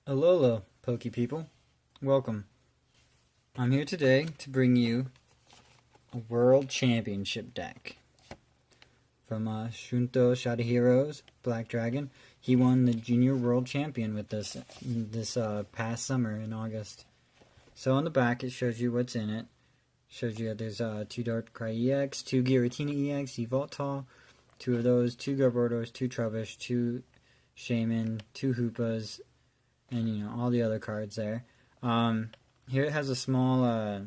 Alola, Poke People. Welcome. I'm here today to bring you a World Championship deck from Shunto Shadahiro's Black Dragon. He won the Junior World Champion with this past summer in August. So on the back it shows you what's in it. Shows you that there's 2 Darkrai EX, 2 Giratina EX, Evoltol, 2 of those, 2 Garbodors, 2 Trubbish, 2 Shaman, 2 Hoopas, and all the other cards there. Here it has a small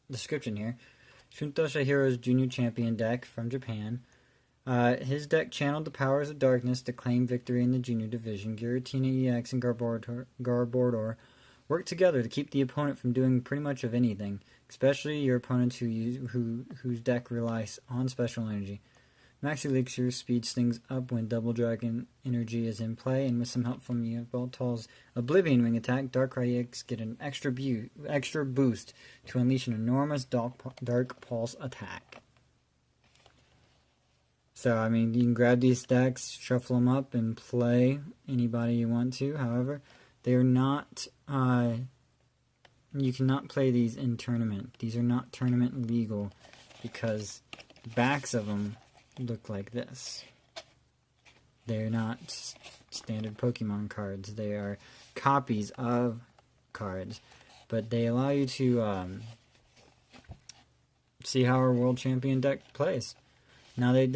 description here. Shunto Shahiro's Junior Champion deck from Japan. His deck channeled the powers of darkness to claim victory in the Junior Division. Giratina EX and Garbodor work together to keep the opponent from doing pretty much of anything, especially your opponents whose deck relies on special energy. Max Elixir speeds things up when Double Dragon energy is in play, and with some help from Yveltal's Oblivion Wing attack, Darkrai EX get an extra boost to unleash an enormous Dark Pulse attack. So, I mean, you can grab these decks, shuffle them up, and play anybody you want to. However, they are not, you cannot play these in tournament. These are not tournament legal because the backs of them look like this. They're not standard Pokemon cards. They are copies of cards, but they allow you to see how our World Champion deck plays. Now they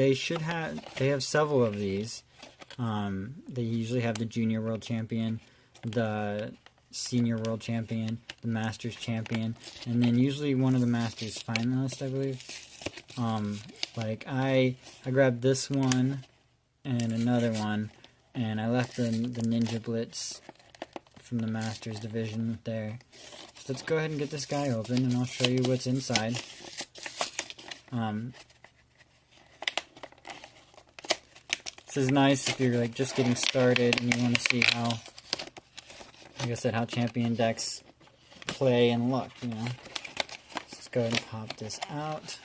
have several of these. They usually have the Junior World Champion, the Senior World Champion, the Masters Champion, and then usually one of the Masters finalists, I believe. Like I grabbed this one and another one, and I left the Ninja Blitz from the Masters division there. So let's go ahead and get this guy open, and I'll show you what's inside. This is nice if you're like just getting started and you want to see how, like I said, how champion decks play and look, Let's go ahead and pop this out.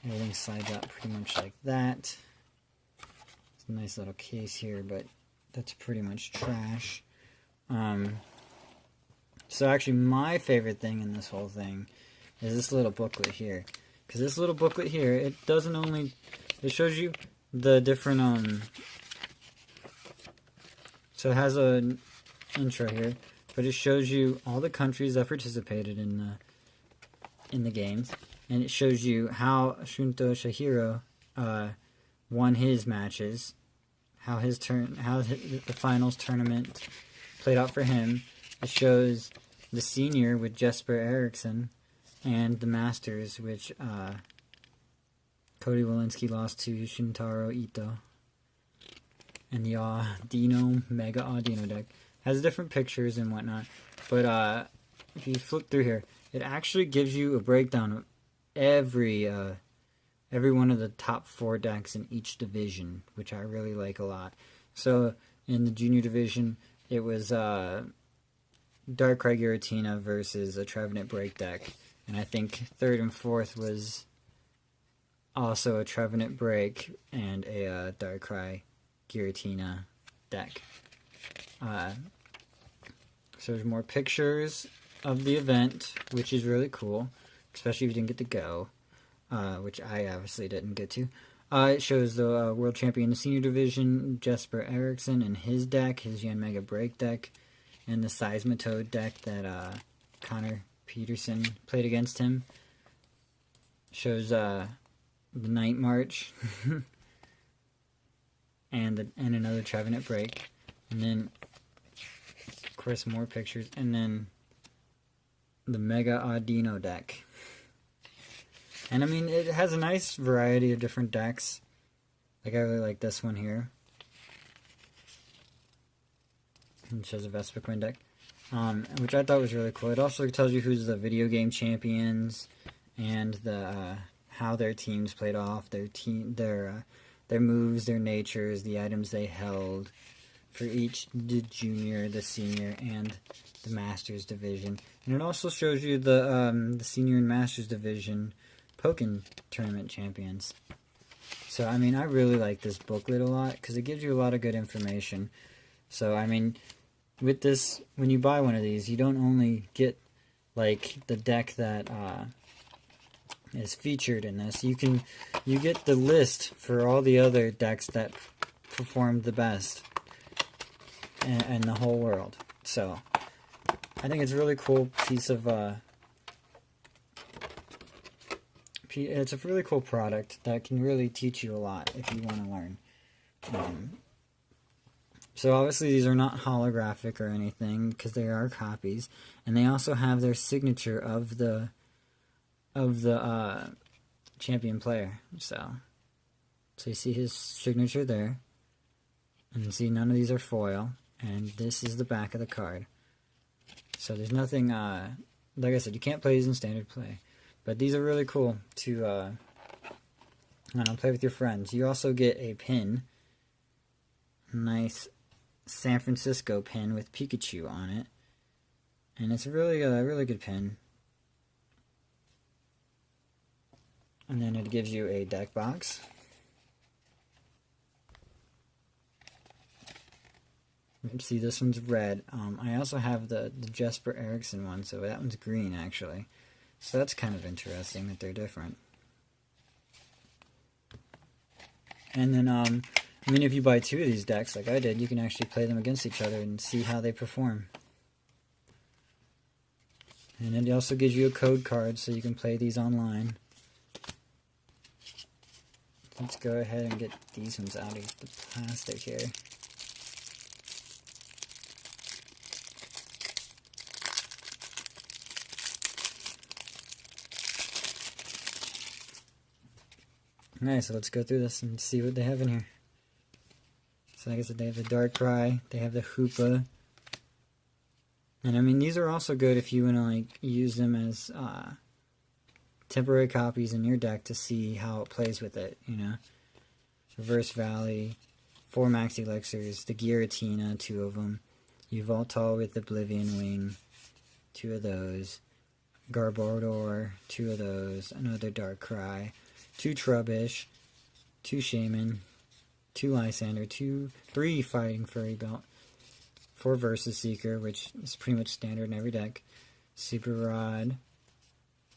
Everything slides out pretty much like that. It's a nice little case here, but that's pretty much trash. So actually my favorite thing in this whole thing is this little booklet here. Because this little booklet here, it shows you the different, so it has an intro here, but it shows you all the countries that participated in the games. And it shows you how Shunto Shahiro won his matches, how the finals tournament played out for him. It shows the Senior with Jesper Eriksson, and the Masters, which Cody Walensky lost to Shintaro Ito. And the Mega Audino deck has different pictures and whatnot. But if you flip through here, it actually gives you a breakdown of every one of the top 4 decks in each division, which I really like a lot. So in the Junior Division, it was Darkrai Giratina versus a Trevenant Break deck, and I think 3rd and 4th was also a Trevenant Break and a Darkrai Giratina deck. So there's more pictures of the event, which is really cool, especially if you didn't get to go, which I obviously didn't get to. It shows the World Champion in the Senior Division, Jesper Eriksson, and his deck, his Yanmega Break deck, and the Seismitoad deck that Connor Peterson played against him. Shows the Night March, and another Trevenant Break, and then, of course, more pictures, and then the Mega Audino deck. And I mean, it has a nice variety of different decks. Like, I really like this one here. It shows a Vespiquen deck, which I thought was really cool. It also tells you who's the video game champions and how their teams played off, their moves, their natures, the items they held for each, the Junior, the Senior, and the Masters division. And it also shows you the Senior and Masters division Pokken tournament champions. So, I mean, I really like this booklet a lot because it gives you a lot of good information. So, I mean, with this, when you buy one of these, you don't only get, like, the deck that is featured in this. You get the list for all the other decks that performed the best in the whole world. So, I think it's a really cool piece of, it's a really cool product that can really teach you a lot if you want to learn. So obviously these are not holographic or anything because they are copies, and they also have their signature of the champion player. So you see his signature there, and you see none of these are foil, and this is the back of the card. So there's nothing, like I said, you can't play these in standard play, but these are really cool to play with your friends. You also get a pin, nice San Francisco pin with Pikachu on it, and it's a really good pin. And then it gives you a deck box. See, this one's red. I also have the Jesper Erickson one, so that one's green actually. So that's kind of interesting that they're different. And then, I mean, if you buy two of these decks, like I did, you can actually play them against each other and see how they perform. And it also gives you a code card so you can play these online. Let's go ahead and get these ones out of the plastic here. Alright, so let's go through this and see what they have in here. So like I said, they have the Darkrai, they have the Hoopa. And I mean, these are also good if you want to like use them as temporary copies in your deck to see how it plays with it, you know. Reverse Valley, 4 Max Elixirs, the Giratina, 2 of them. Yveltal with Oblivion Wing, 2 of those. Garbodor, 2 of those. Another Darkrai, 2 Trubbish, 2 Shaman, 2 Lysander, 3 Fighting Furry Belt, 4 Versus Seeker, which is pretty much standard in every deck. Super Rod,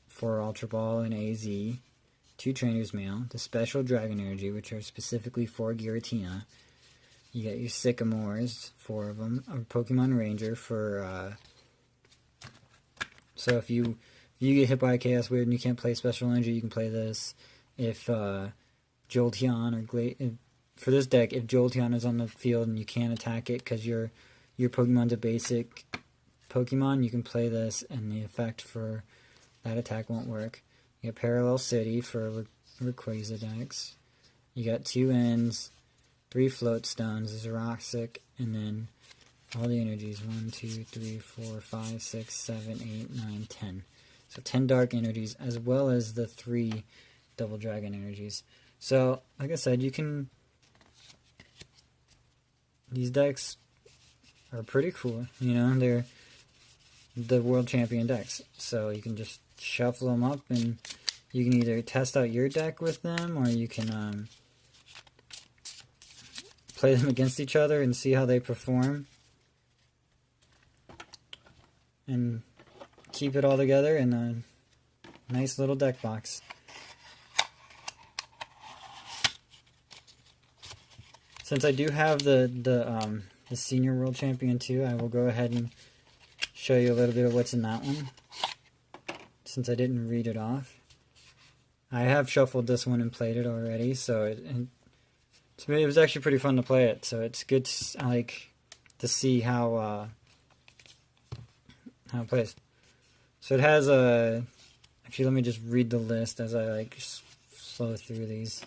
4 Ultra Ball and AZ, 2 Trainer's Mail, the Special Dragon Energy, which are specifically for Giratina. You get your Sycamores, 4 of them, a Pokemon Ranger for, so if you get hit by a Chaos Weird and you can't play Special Energy, you can play this. If Jolteon or for this deck, if Jolteon is on the field and you can't attack it because your Pokemon's a basic Pokemon, you can play this and the effect for that attack won't work. You got Parallel City for Rayquaza decks. You got 2 Ends, 3 Float Stones, a Xeroxic, and then all the energies. 1, 2, 3, 4, 5, 6, 7, 8, 9, 10. So 10 Dark Energies, as well as the 3 Double Dragon Energies. So, like I said, these decks are pretty cool. You know, they're the world champion decks. So you can just shuffle them up and you can either test out your deck with them or you can play them against each other and see how they perform. And keep it all together in a nice little deck box. Since I do have the Senior World Champion too, I will go ahead and show you a little bit of what's in that one, since I didn't read it off. I have shuffled this one and played it already, so it was actually pretty fun to play it. So it's good to see how it plays. So it has actually, let me just read the list as I slow through these.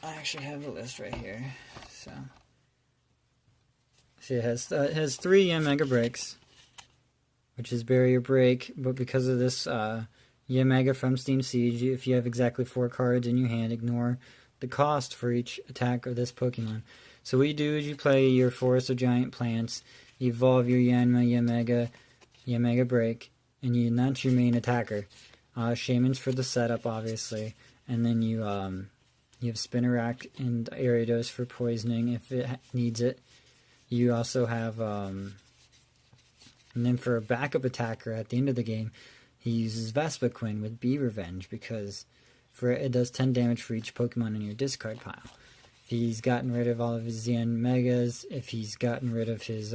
I actually have the list right here. So it has 3 Mega Breaks, which is Barrier Break, but because of this Mega from Steam Siege, if you have exactly 4 cards in your hand, ignore the cost for each attack of this Pokemon. So what you do is you play your Forest of Giant Plants, evolve your Yanma, Mega Break, and that's your main attacker. Shaman's for the setup, obviously. and then you have Spinarak and Ariados for poisoning if it needs it. You also have, and then for a backup attacker at the end of the game, he uses Vespiquen with Bee Revenge because it does 10 damage for each Pokemon in your discard pile. If he's gotten rid of all of his Zen Megas, if he's gotten rid of his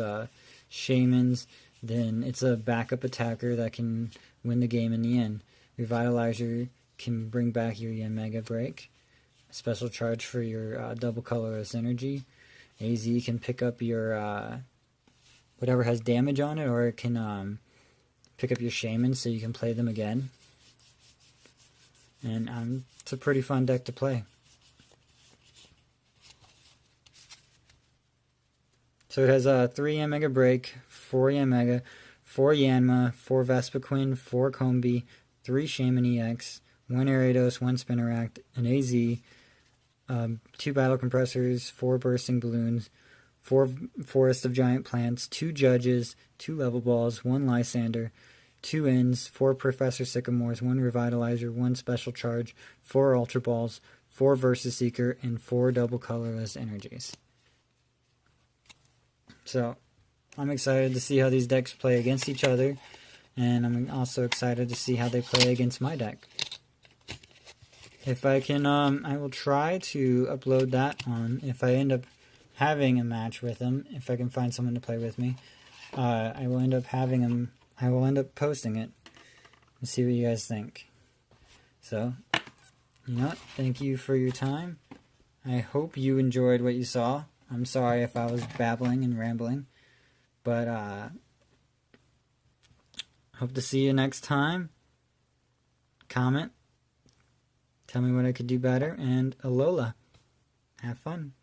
Shaymins, then it's a backup attacker that can win the game in the end. Revitalizer can bring back your Yanmega Break. Special charge for your double colorless energy. AZ can pick up your whatever has damage on it, or it can pick up your Shaman so you can play them again. And it's a pretty fun deck to play. So it has 3 Yanmega Break, 4 Yanmega, 4 Yanma, 4 Vespiquen, 4 Combi, 3 Shaman EX, 1 Ariados, 1 Spinarak, an AZ, 2 Battle Compressors, 4 Bursting Balloons, 4 Forest of Giant Plants, 2 Judges, 2 Level Balls, 1 Lysander, 2 Inns, 4 Professor Sycamores, 1 Revitalizer, 1 Special Charge, 4 Ultra Balls, 4 Versus Seeker, and 4 double colorless energies. So, I'm excited to see how these decks play against each other, and I'm also excited to see how they play against my deck. If I can, I will try to upload that on, if I end up having a match with them, if I can find someone to play with me, I will end up posting it and see what you guys think. So, you know what, thank you for your time. I hope you enjoyed what you saw. I'm sorry if I was babbling and rambling, but hope to see you next time. Comment, tell me what I could do better, and Alola, have fun.